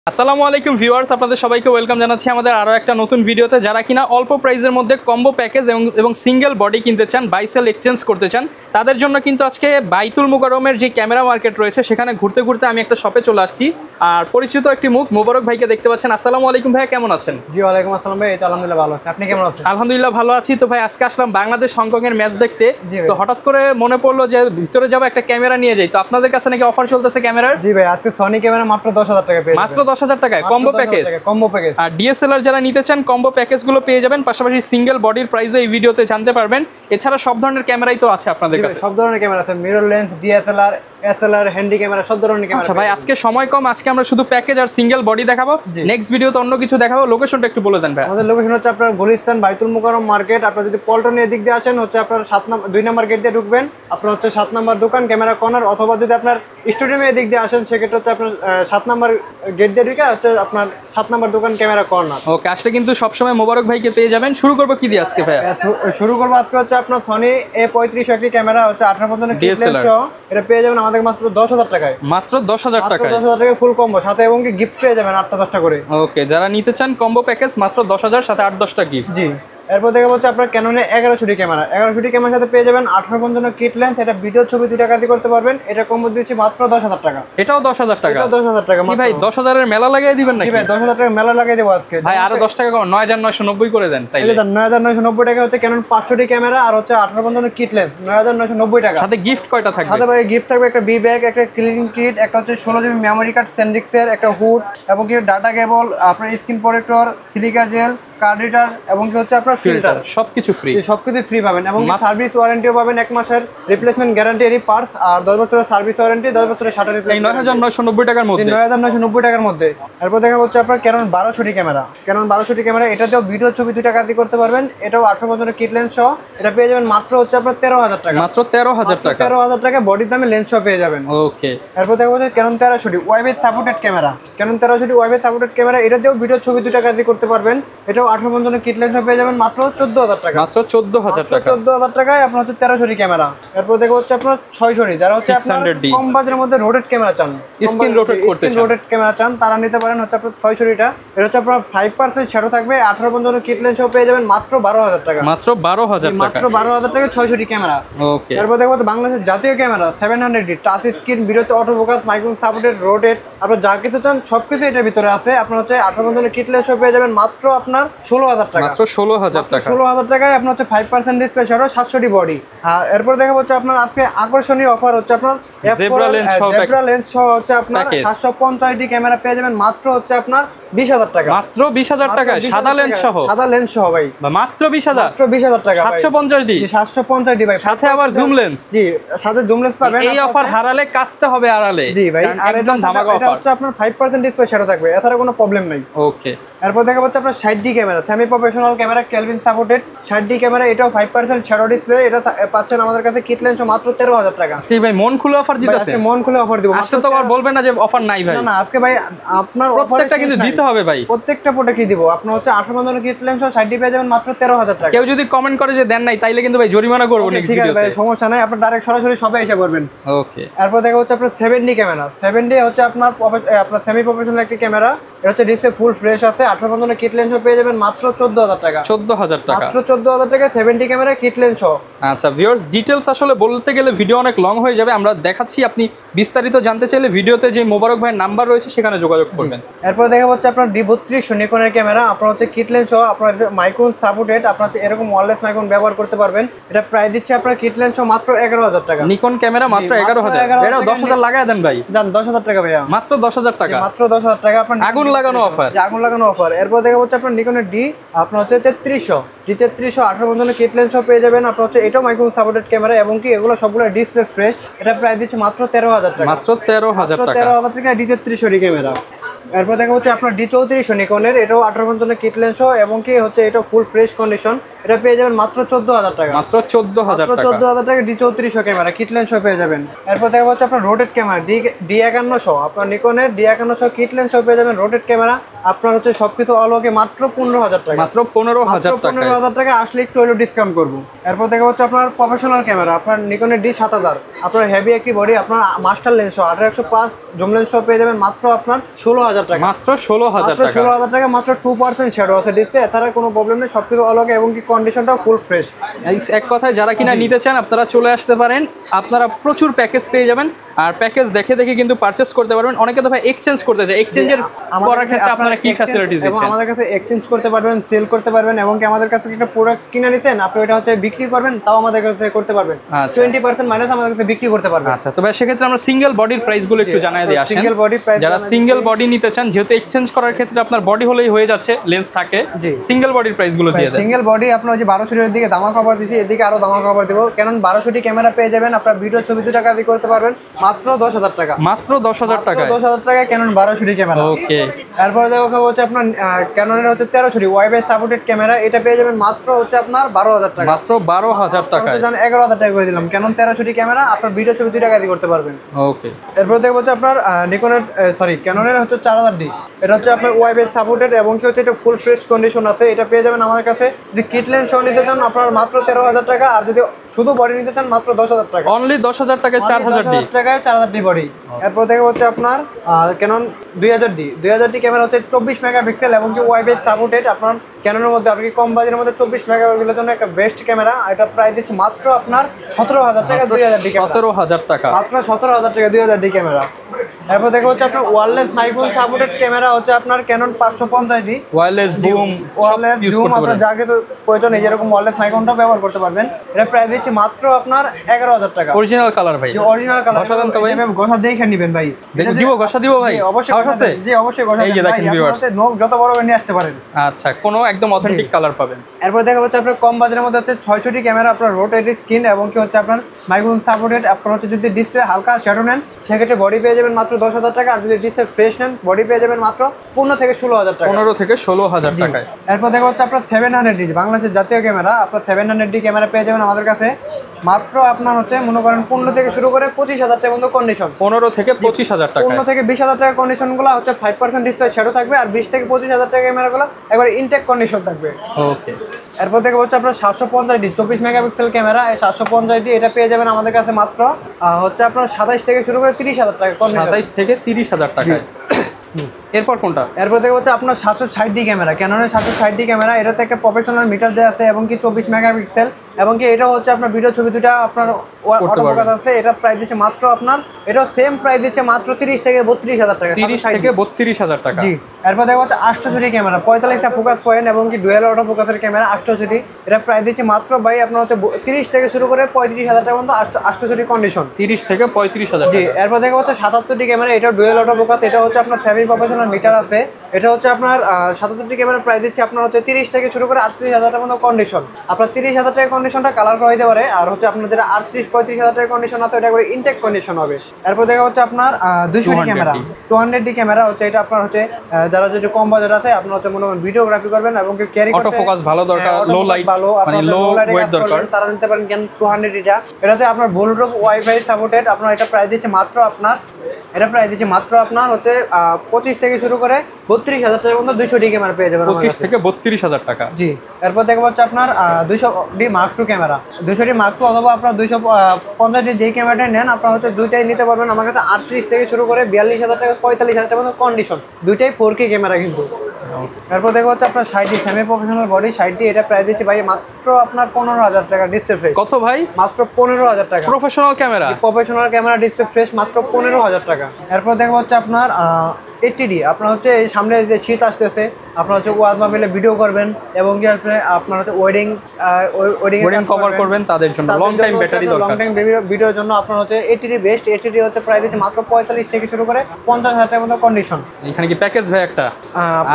আসসালামু আলাইকুম ভিউয়ার্স, আপনাদের সবাইকে ওয়েলকাম জানাচ্ছি আমাদের আরও একটা নতুন ভিডিওতে। যারা কিনা অল্প প্রাইসের মধ্যে কম্বো প্যাকেজ এবং সিঙ্গেল বডি কিনতে চান, বাই সেল এক্সচেঞ্জ করতে চান, তাদের জন্য কিন্তু আজকে বাইতুল মুকাররমের যে ক্যামেরা মার্কেট রয়েছে সেখানে ঘুরতে ঘুরতে আমি একটা শপে চলে আসছি। আর পরিচিত একটি মুখ মোবারক ভাইকে দেখতে পাচ্ছেন। আসসালামু আলাইকুম ভাই, কেমন আছেন? জি ওয়ালাইকুম আসসালাম ভাই, এই তো আলহামদুলিল্লাহ ভালো আছি। আপনি কেমন আছেন? আলহামদুলিল্লাহ ভালো আছি। তো ভাই আজকে আসলাম বাংলাদেশ হংকং এর ম্যাচ দেখতে, তো হঠাৎ করে মনে পড়লো যে ভিতরে যাবো একটা ক্যামেরা নিয়ে যাই। তো আপনাদের কাছে নাকি অফার চলতেছে ক্যামেরার? জি ভাই, আজকে সনি ক্যামেরা মাত্র 10,000 টাকা পেয়ে যাবেন। মাত্র 10,000 টাকায় কম্বো প্যাকেজ। Combo package. আর ডিএসএলআর যারা নিতে চান কম্বো প্যাকেজগুলো পেয়ে যাবেন, পাশাপাশি সিঙ্গেল বডির প্রাইসও এই ভিডিওতে জানতে পারবেন। এছাড়া সব ধরনের ক্যামেরাই তো আছে আপনাদের কাছে। সব ধরনের ক্যামেরা আছে, mirror lens, DSLR, SLR, handy camera, সব ধরনের ক্যামেরা। আচ্ছা ভাই, আজকে সময় কম, আজকে আমরা শুধু প্যাকেজ আর সিঙ্গেল বডি দেখাবো। নেক্সট ভিডিওতে অন্য কিছু দেখাবো। লোকেশনটা একটু বলে দেন ভাই। আমাদের লোকেশন হচ্ছে আপনার গুলিস্তান বাইতুল মুকাররম মার্কেট। আপনারা যদি পল্টনের দিক দিয়ে আসেন হচ্ছে আপনার 2 নম্বর গেট দিয়ে ঢুকবেন, আপনার হচ্ছে 7 নম্বর দোকান ক্যামেরা কর্নার। অথবা যদি আপনার স্টেডিয়ামের দিক দিয়ে আসেন সেক্ষেত্রে হচ্ছে আপনার 7 নম্বর গেট দিয়ে ঢুকে হচ্ছে আপনার 7 নম্বর দোকান ক্যামেরা কর্নার। ওকে, আসলে কিন্তু সবসময় মোবারক ভাইকে পেয়ে যাবেন। শুরু করবো কি দিয়ে আজকে ভাই? শুরু করবো আজকে হচ্ছে আপনার সনি A35 একটি ক্যামেরা হচ্ছে 18 কিট লেন্স সহ। এটা পেয়ে যাবেন আমাদের মাত্র 10,000 টাকায়। মাত্র 10,000 টাকায়। 10,000 টাকায় ফুল কম্বো, সাথে এবং কি গিফট পেয়ে যাবেন 8-10টা করে। ওকে, যারা নিতে চান কম্বো প্যাকেজ মাত্র 10,000 সাথে 8-10টা গিফট। জি। এরপর দেখা হচ্ছে আপনার ক্যাননের 1100 ক্যামেরা। 1100 ক্যামেরার সাথে পেয়ে যাবেন 18 কিট লেন্স। এটা ভিডিও ছবি 2 টাকা দিয়ে করতে পারবেন। এটা কম্বো দিচ্ছি মাত্র 10,000 টাকা। এটাও 10,000 টাকা? এটাও 10,000 টাকা। কি ভাই 10,000 এর মেলা লাগিয়ে দিবেন নাকি? জি ভাই, 10,000 টাকা মেলা লাগিয়ে দেবো আজকে। ভাই আরো 10 টাকা কম, 9,990 করে দেন। তাইলে 9,990 টাকা হচ্ছে ক্যানন 500 ক্যামেরা আর হচ্ছে 18 কিট লেন্স 9,990 টাকা। সাথে গিফট কয়টা থাকবে? সাথে ভাই গিফট থাকবে একটা বি ব্যাগ, একটা ক্লিনিং কিট, একটা হচ্ছে 16 জিবি মেমোরি কার্ড স্যান্ডিক্সের, একটা হুড এবং কি ডাটা কেবল, আপনার screen protector, silica gel, card reader এবং কি হচ্ছে আপনার ফিল্টার। সবকিছু ফ্রি। সবকিছু ফ্রি পাবেন এবং সার্ভিস ওয়ারেন্টিও পাবেন, 1 মাসের রিপ্লেসমেন্ট গ্যারান্টি এর পার্টস আর 10 বছরের সার্ভিস ওয়ারেন্টি, 10 বছরের শাটার রিপ্লেসমেন্ট। 9,990 টাকার মধ্যে। 9,990 টাকার মধ্যে। এরপর দেখা হচ্ছে আপনার ক্যানন 1200 ক্যামেরা। ক্যানন 1200 ক্যামেরা, এটাতেও ভিডিও ছবি 2 টাকা দিয়ে করতে পারবেন। এটাও 18 কিট লেন্স সহ। এটা পেয়ে যাবেন মাত্র হচ্ছে আপনার 13,000 টাকা। মাত্র 13,000 টাকা। 13,000 টাকা বডির দামে লেন্স সহ পেয়ে যাবেন। ওকে। এরপর দেখা হচ্ছে ক্যানন 1300 ওয়াইবেস সাপোর্টেড ক্যামেরা। ক্যানন 1300 ওয়াইবেস সাপোর্টেড ক্যামেরা, এটাতেও ভিডিও ছবি 2 টাকা দিয়ে করতে পারবেন। এটাও 18 কিট লেন্স সহ পেয়ে যাবেন মাত্র 14,000 টাকা। মাত্র 14,000 টাকা। 14,000 টাকায় আপনার হচ্ছে 1300 ক্যামেরা। এরপর দেখা হচ্ছে আপনার 600, যারা হচ্ছে আপনার কম বাজেটের মধ্যে রোটেট ক্যামেরা চান, স্ক্রিন রোটেট করতে চান, রোটেট ক্যামেরা চান, তারা নিতে পারেন হচ্ছে আপনার 600টা। এটা হচ্ছে আপনার 5% শ্যাডো থাকবে, 18 কিট লেন্স সহ পেয়ে যাবেন মাত্র 12,000 টাকা। মাত্র 12,000 টাকা। মাত্র 12,000 টাকা 600 ক্যামেরা। ওকে। এরপর দেখো বাংলাদেশের জাতীয় ক্যামেরা 700 টাচ স্ক্রিন, ভিডিওতে auto focus, microphone supported, rotate, আপনার যা কিছু চান সবকিছু এটার ভিতরে আছে। আপনার হচ্ছে 18 কিট লেন্স সহ পেয়ে যাবেন মাত্র আপনার 16,000 টাকা। মাত্র 16,000 টাকা। 16,000 টাকায় আপনার হচ্ছে 5% ডিসপ্লে সহ 700 বডি। আর এরপর দেখা হচ্ছে আপনার আজকে আকর্ষণীয় অফার হচ্ছে আপনার জেব্রা লেন্স সহ হচ্ছে আপনার 750 ক্যামেরা পেয়ে যাবেন মাত্র হচ্ছে আপনার 20,000 টাকা। মাত্র 20,000 টাকা সাদা লেন্স সহ? সাদা লেন্স সহ ভাই মাত্র 20,000। মাত্র 20,000 টাকা। 750 ডি? 750 ডি ভাই, সাথে আবার জুম লেন্স। জি, সাথে জুম লেন্স পাবেন। এই অফার হারালে কাটতে হবে আড়ালে। জি ভাই, আর এটা ধামাকা অফার। এটা হচ্ছে আপনার 5% ডিসপ্লে শ্যাডো থাকবে, এছাড়া কোনো প্রবলেম নাই। ওকে। এরপর দেখা হচ্ছে আপনার 60D camera, semi professional camera, Kelvin supported 60D camera. এটাও 5% শ্যাডো ডিসপ্লে। এটা পাচ্ছেন আমাদের কাছে কিট লেন্স মাত্র 13,000 টাকা। আজকে ভাই মন খুলে অফার দিতেছে। আজকে মন খুলে অফার দিব। আজকে তো আর বলবেন না যে অফার নাই ভাই। না না, আজকে ভাই আপনার প্রত্যেকটা কিন্তু দিতে হবে ভাই। প্রত্যেকটা প্রোডাক্টই দিব। আপনার হচ্ছে 18 কিট লেন্স 60D পেয়ে যাবেন মাত্র 13,000 টাকা। কেউ যদি কমেন্ট করে যে দেন নাই তাইলে কিন্তু ভাই জরিমানা করব নেক্সট ভিডিওতে। ঠিক আছে ভাই, সমস্যা নাই, আপনি ডাইরেক্ট সরাসরি সবাই এসে করবেন। ওকে। এরপর দেখা হচ্ছে আপনার 7D ক্যামেরা। 7D হচ্ছে আপনার সেমি প্রফেশনাল একটি ক্যামেরা। এটা হচ্ছে ডিসপ্লে ফুল ফ্রেশ আছে। 18 কিট লেন্স পেয়ে যাবেন মাত্র 14,000 টাকা। 14,000 টাকা। মাত্র 14,000 টাকা 7D ক্যামেরা কিট লেন্স সহ। আচ্ছা ভিউয়ার্স, ডিটেইলস আসলে বলতে গেলে ভিডিও অনেক লং হয়ে যাবে, আমরা দেখাচ্ছি। আপনি বিস্তারিত জানতে চাইলে ভিডিওতে যে মোবারক ভাইয়ের নাম্বার রয়েছে সেখানে যোগাযোগ করবেন। এরপর দেখা হচ্ছে আপনার D32 নিকনের ক্যামেরা। আপনার হচ্ছে কিট লেন্স সহ, আপনার মাইক্রোফোন সাপোর্টেড, আপনার এরকম ওয়্যারলেস মাইক্রোফোন ব্যবহার করতে পারবেন। এটা প্রাইস দিচ্ছে আপনার কিট লেন্স সহ মাত্র 11,000 টাকা। নিকন ক্যামেরা মাত্র 11,000। এটাও 10,000 লাগায় দেন ভাই। জান 10,000 টাকা ভাইয়া। মাত্র 10,000 টাকা। মাত্র 10,000 টাকা। আপনার আগুন লাগানো অফার। আগুন লাগানো অফার। এরপর দেখা হচ্ছে আপনার নিকনের D, আপনার হচ্ছে 3300 D3300 18 কিট লেন্স সহ পেয়ে যাবেন। আপনার হচ্ছে এটাও মাইক্রোফোন সাপোর্টেড ক্যামেরা এবং কি এগুলো সবগুলো ডিসপ্লে ফ্রেশ। এটা প্রাইস দিচ্ছে মাত্র 13,000 টাকা। মাত্র 13,000 টাকা। 13,000 টাকা D3300 ক্যামেরা। এরপর দেখা হচ্ছে আপনার D3400 নিকনের, এটাও 18 কিট লেন্স সহ এবং কি হচ্ছে এটা ফুল ফ্রেশ কন্ডিশন। এটা পেয়ে যাবেন মাত্র 14,000 টাকা। মাত্র 14,000 টাকা। 14,000 টাকা D3400 ক্যামেরা কিট লেন্স সহ পেয়ে যাবেন। এরপর দেখা হচ্ছে আপনার রোটেট ক্যামেরা D5100, আপনার নিকনের D5100 কিট লেন্স সহ পেয়ে যাবেন রোটেট ক্যামেরা। আপনার হচ্ছে সবকিছু অলকে মাত্র 15,000 টাকা। মাত্র 15,000 টাকা। 15,000 টাকা আসলে একটু হলো ডিসকাউন্ট করব। এরপর দেখা হচ্ছে আপনার প্রফেশনাল ক্যামেরা, আপনার নিকনের D7000, আপনার হেভি একটি বডি, আপনার মাস্টার লেন্স সহ 1805 জুম লেন্স সহ পেয়ে যাবেন মাত্র আপনার 16,000 16,000 টাকা, মাত্র 16,000 টাকা, 16,000 টাকা, মাত্র 2% শ্যাডো আছে ডিসপ্লে, এছাড়া কোনো প্রবলেম নেই, সবকিছু অলগে এবং কি কন্ডিশনটাও ফুল ফ্রেশ। এক কথায় যারা কিনা নিতে চান আপনারা চলে আসতে পারেন, আপনারা প্রচুর প্যাকেজ পেয়ে যাবেন, আর প্যাকেজ দেখে দেখে কিন্তু পারচেস করতে পারবেন। অনেকে তো ভাই এক্সচেঞ্জ করতে চায়, এক্সচেঞ্জের করার ক্ষেত্রে আপনারা কি ফ্যাসিলিটিস এবং দিচ্ছেন? আমাদের কাছে এক্সচেঞ্জ করতে পারবেন, সেল করতে পারবেন, এবং কি আমাদের কাছে একটা প্রোডাক্ট কিনে নিছেন আপনি ওটা হচ্ছে বিক্রি করবেন, তাও আমাদের কাছে করতে পারবেন, 20% মাইনাস আমাদের কাছে বিক্রি করতে পারবেন। আচ্ছা, তবে সেক্ষেত্রে আমরা সিঙ্গেল বডির প্রাইসগুলো একটু জানাই দিয়ে আসেন। সিঙ্গেল বডি প্রাইস, যারা সিঙ্গেল বডি নিতে চান, যেহেতু এক্সচেঞ্জ করার ক্ষেত্রে আপনার বডি হলেই হয়ে যাচ্ছে, লেন্স থাকে, সিঙ্গেল বডির প্রাইসগুলো দিয়ে দেন। সিঙ্গেল বডি আপনার ওই যে 1200 দিকে দামা খবর দিছি, এদিকে আরো দামা খবর দিব, কারণ 1200 ক্যামেরা পেয়ে যাবেন আপনার ভিডিও ছবি 2 টাকা দিয়ে করতে পারবেন মাত্র 10,000 টাকা, মাত্র 10,000 টাকায়, 10,000 টাকা ক্যানন 1200 ক্যামেরা। ওকে, তারপরে দেখো হচ্ছে আপনার ক্যাননের হচ্ছে 1300 ওয়াইফাই সাপোর্টেড ক্যামেরা, এটা পেয়ে যাবেন মাত্র হচ্ছে আপনার 12,000 টাকা, মাত্র 12,000 টাকায়, জান 11,000 টাকা করে দিলাম, ক্যানন 1300 ক্যামেরা আপনার ভিডিও ছবি 2 টাকা দিয়ে করতে পারবেন। ওকে, এরপর দেখো হচ্ছে আপনার নিকনের ক্যাননের হচ্ছে 4000D, এটা হচ্ছে আপনার ওয়াইফাই সাপোর্টেড এবং কি হচ্ছে এটা ফুল ফ্রেশ কন্ডিশন আছে, এটা পেয়ে যাবেন আমাদের কাছে। যদি কিট লেন্স সহ নিতে চান আপনার মাত্র 13,000 টাকা, আর যদি শুধু বডি নিতে চান মাত্র 10,000 টাকা, অনলি 10,000 টাকায় 4000D টাকায় 4000D বডি। এরপর দেখো হচ্ছে আপনার ক্যানন 2000D ক্যামেরা হচ্ছে 24 মেগাপিক্সেল এবং কি ওয়াইফাই সাপোর্টেড, আপনার ক্যাননের মধ্যে আপনি কম বাজেটের মধ্যে 24 মেগাপিক্সেলের জন্য একটা বেস্ট ক্যামেরা, এটা প্রাইস দিচ্ছে মাত্র আপনার 17,000 টাকা, 2000D ক্যামেরা, 17,000 টাকা, মাত্র 17,000 টাকা 2000D ক্যামেরা। এরপর দেখো হচ্ছে আপনার ওয়্যারলেস মাইক্রোফোন সাপোর্টেড ক্যামেরা হচ্ছে আপনার Canon 550D, wireless boom, wireless boom আপনার যাকে তো প্রয়োজন এই যেরকম ওয়্যারলেস মাইক্রোফোনটা ব্যবহার করতে পারবেন, এটা প্রাইস দিচ্ছে মাত্র আপনার 11,000 টাকা, অরিজিনাল কালার ভাই, যে অরিজিনাল কালার, ঘষা দেন তো ভাই, ঘষা দেখে নেবেন ভাই, দিব ঘষা দিব ভাই, অবশ্যই ঘষা আছে, জি অবশ্যই ঘষা এই যে দেন ভাই, দেখেন ভিউয়ার্স, আপনাদের নখ যত বড় নিয়ে আসতে পারেন। আচ্ছা, কোনো একদম অথেন্টিক কালার পাবেন। এরপর দেখা হচ্ছে আপনার কম বাজারের মধ্যে হচ্ছে 660 ক্যামেরা, আপনার রোটেটেড স্ক্রিন এবং কি হচ্ছে আপনার মাইক্রোফোন সাপোর্টেড, আপনার হচ্ছে যদি ডিসপ্লে হালকা শ্যাডো নেন সেক্ষেত্রে বডি পেয়ে যাবেন মাত্র 10,000 টাকা, আর যদি ডিসপ্লে ফ্রেশ নেন বডি পেয়ে যাবেন মাত্র 15 থেকে 16,000 টাকা, 15 থেকে 16,000 টাকায়। এরপর দেখা হচ্ছে আপনার 700D বাংলাদেশের জাতীয় ক্যামেরা, আপনার 700D ক্যামেরা পেয়ে যাবেন আমাদের কাছে মাত্র আপনার হচ্ছে মনে করেন 15 থেকে শুরু করে 25,000 টাকা পর্যন্ত কন্ডিশন, 15 থেকে 25,000 টাকা, 15 থেকে 20,000 টাকা কন্ডিশনগুলো হচ্ছে 5% ডিসপ্লে শ্যাডো থাকবে, আর 20 থেকে 25,000 টাকা ক্যামেরাগুলো একবার ইনটেক কন্ডিশন থাকবে। ওকে, এরপর থেকে হচ্ছে আপনার 750D 24 মেগাপিক্সেল ক্যামেরা, এই 750D এটা পেয়ে যাবেন আমাদের কাছে মাত্র হচ্ছে আপনার 27 থেকে শুরু করে 30,000 টাকা, 27 থেকে 30,000 টাকায়। এরপর কোনটা? এরপর থেকে হচ্ছে আপনার 760D ক্যামেরা, ক্যাননের 760D ক্যামেরা, এটাতে একটা প্রফেশনাল মিটার দেওয়া আছে এবং কি 24 মেগাপিক্সেল, এবং কি এটা হচ্ছে আপনার ভিডিও ছবি 2টা আপনার অটোফোকাস আছে, এটা প্রাইস দিচ্ছে মাত্র আপনার, এটা সেম প্রাইস দিচ্ছে মাত্র 30 থেকে 32,000 টাকা, 30 থেকে 32,000 টাকা। জি। এরপর দেখা হচ্ছে 800D ক্যামেরা, 45টা ফোকাস পয়েন্ট এবং কি ডুয়েল অটো ফোকাসের ক্যামেরা 800D, এটা প্রাইস দিচ্ছে মাত্র ভাই আপনার হচ্ছে 30 থেকে শুরু করে 35,000 টাকা পর্যন্ত 800D কন্ডিশন, 30 থেকে 35,000 জি। টাকা। এরপর দেখা হচ্ছে 77D ক্যামেরা, এটা ডুয়েল অটো ফোকাস, এটা হচ্ছে আপনার সেমি প্রফেশনাল মিটার আছে, এটা হচ্ছে আপনার 77D ক্যামেরা প্রাইস দিচ্ছে আপনার হচ্ছে 30 থেকে শুরু করে 38,000 টাকা পর্যন্ত কন্ডিশন, আপনার 30,000 টাকা কন্ডিশনটা কালার করা হতে পারে, আর হচ্ছে আপনার যেটা 38-35,000 টাকা কন্ডিশন আছে ওটা করে ইনটেক কন্ডিশন হবে। এরপর দেখা হচ্ছে আপনার 200D ক্যামেরা, 200D ক্যামেরা হচ্ছে এটা আপনার হচ্ছে যারা যেটা কম বাজেট আছে আপনার হচ্ছে মনে করেন ভিডিওগ্রাফি করবেন এবং ক্যারি করতে অটো ফোকাস ভালো দরকার, লো লাইট ভালো, মানে লো ওয়েট দরকার, তারা নিতে পারেন কেন 200 এটাতে আপনার ব্লুটুথ ওয়াইফাই সাপোর্টেড, আপনার এটা প্রাইস দিচ্ছে মাত্র আপনার, এটা প্রাইস দিচ্ছে মাত্র আপনার হচ্ছে 25 থেকে শুরু করে 32,000 টাকা পর্যন্ত 200D ক্যামেরা পেয়ে যাবেন, 25 থেকে 32,000 টাকা। জি। এরপর দেখবো হচ্ছে আপনার 200D Mark II camera, 200D Mark II অথবা আপনার 250D যেই ক্যামেরাটা নেন আপনার হচ্ছে দুইটাই নিতে পারবেন আমার কাছে 38 থেকে শুরু করে 42,000 টাকা 45,000 টাকা পর্যন্ত কন্ডিশন, দুইটাই 4K ক্যামেরা কিন্তু। এরপর দেখো হচ্ছে আপনার 60D semi professional body 60D, এটা প্রাইস দিচ্ছে ভাই মাত্র আপনার 15,000 টাকা ডিসপ্লে ফ্রেশ। কত ভাই? মাত্র 15,000 টাকা, professional camera, professional camera display fresh মাত্র 15,000 টাকা। এরপর দেখো হচ্ছে আপনার 80D, আপনার হচ্ছে এই সামনে যে শীত আসতেছে আপনার হচ্ছে ওয়াজ মাহফিলে ভিডিও করবেন এবং কি আপনার হচ্ছে ওয়েডিং কভার করবেন, তাদের জন্য লং টাইম ব্যাটারি দরকার, লং টাইম ভিডিওর জন্য আপনার হচ্ছে 80D বেস্ট। 80D হচ্ছে প্রাইস দিচ্ছে মাত্র 45 থেকে শুরু করে 50,000 টাকার মতো কন্ডিশন। এখানে কি প্যাকেজ ভাই একটা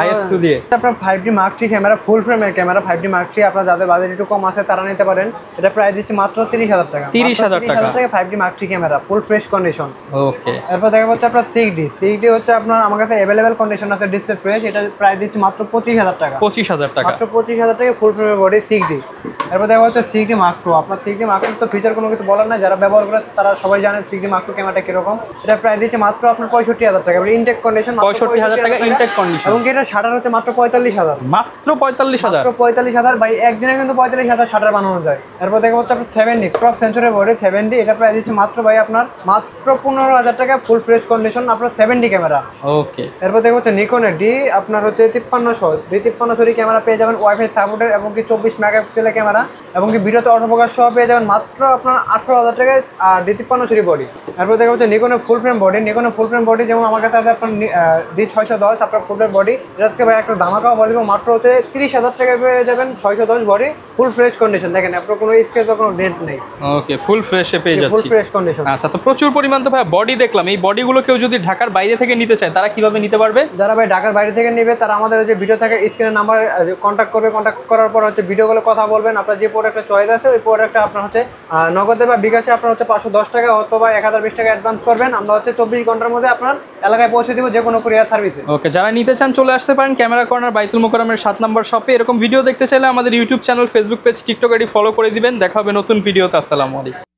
IS2 দিয়ে আপনার 5D Mark III ক্যামেরা, ফুল ফ্রেমের ক্যামেরা 5D Mark III, আপনার যাদের বাজেট একটু কম আছে তারা নিতে পারেন, এটা প্রাইস দিচ্ছে মাত্র 30,000 টাকা, 30,000 টাকা 5D Mark III camera full fresh condition. Okay. এরপর দেখা হচ্ছে আপনার 6D হচ্ছে আপনার আমার কাছে অ্যাভেলেবেল কন্ডিশন আছে ডিসপ্লে ফ্রেশ, এটা প্রাইস দিচ্ছে মাত্র 25,000 টাকা, 25,000 টাকা, মাত্র 25,000 টাকা ফুল ফ্রেমের বডি 6D। এরপর দেখা হচ্ছে 6D Mark II, আপনার 6D Mark II তো ফিচার কোনো কিছু বলার নাই, যারা ব্যবহার করে তারা সবাই জানে 6D Mark II ক্যামেরাটা কিরকম, এটা প্রাইস দিচ্ছে মাত্র আপনার 65,000 টাকা, ইনটেক কন্ডিশন 65,000 টাকা ইনটেক কন্ডিশন, এবং এটা শাটার হচ্ছে মাত্র 45,000, মাত্র 45,000, 45,000 ভাই একদিনে কিন্তু 45,000 শাটার বানানো যায়। এরপর দেখা হচ্ছে আপনার 7D ক্রপ সেন্সরের বডি 7D, এটা প্রাইস দিচ্ছে মাত্র ভাই আপনার মাত্র 15,000 টাকা ফুল ফ্রেশ কন্ডিশন আপনার 7D ক্যামেরা। ওকে। এরপর দেখো হচ্ছে নিকনের ডি আপনার হচ্ছে 5300 ক্যামেরা পেয়ে যাবেন, ওয়াইফাই সাপোর্টের এবং কি 24 মেগাপিক্সেলের ক্যামেরা এবং কি ভিডিওতে অটোফোকাস সহ পেয়ে যাবেন মাত্র আপনার 18,000 টাকায়। আর D5300 বডি। এরপর দেখো হচ্ছে নিকনের ফুল ফ্রেম বডি, যেমন আমার কাছে আছে আপনার D610 আপনার ফুল ফ্রেম বডি। আজকে ভাই একটা ধামাকাও বলে দেবো, মাত্র হচ্ছে 30,000 টাকায় পেয়ে যাবেন 610 বডি, ফুল ফ্রেশ কন্ডিশন। দেখেন আপনার কোনো স্কেচ বা কোনো ডেন্ট নেই। ওকে, ফুল ফ্রেশে পেয়ে যাচ্ছি, ফুল ফ্রেশ কন্ডিশন। আচ্ছা, তো প্রচুর পরিমাণ তো ভাই বডি দেখলাম, এই বডিগুলো কেউ যদি ঢাকার বাইরে থেকে নিতে চায় তারা কিভাবে নিতে পারবে? যারা ভাই ঢাকার বাইরে থেকে নেবে তারা আমাদের যে ভিডিও থাকে স্ক্রিনের নাম্বার কন্ট্যাক্ট করবে, কন্ট্যাক্ট করার পর হচ্ছে ভিডিও কলে কথা বলবেন। আপনার যে প্রোডাক্টটা চয়েস আছে ওই প্রোডাক্টটা আপনার হচ্ছে নগদে বা বিকাশে আপনার হচ্ছে 510 টাকা অথবা 1020 টাকা অ্যাডভান্স করবেন। আমরা হচ্ছে 24 ঘন্টার মধ্যে আপনার এলাকায় পৌঁছে দিব যে কোনো কুরিয়ার সার্ভিসে। ওকে, যারা নিতে চান চলে আসতে পারেন ক্যামেরা কর্নার বাইতুল মোকাররমের 7 নম্বর শপে। এরকম ভিডিও দেখতে চাইলে আমাদের YouTube channel, Facebook page, TikTok ID follow করে দিবেন। দেখা হবে নতুন ভিডিওতে। আসসালামু আলাইকুম।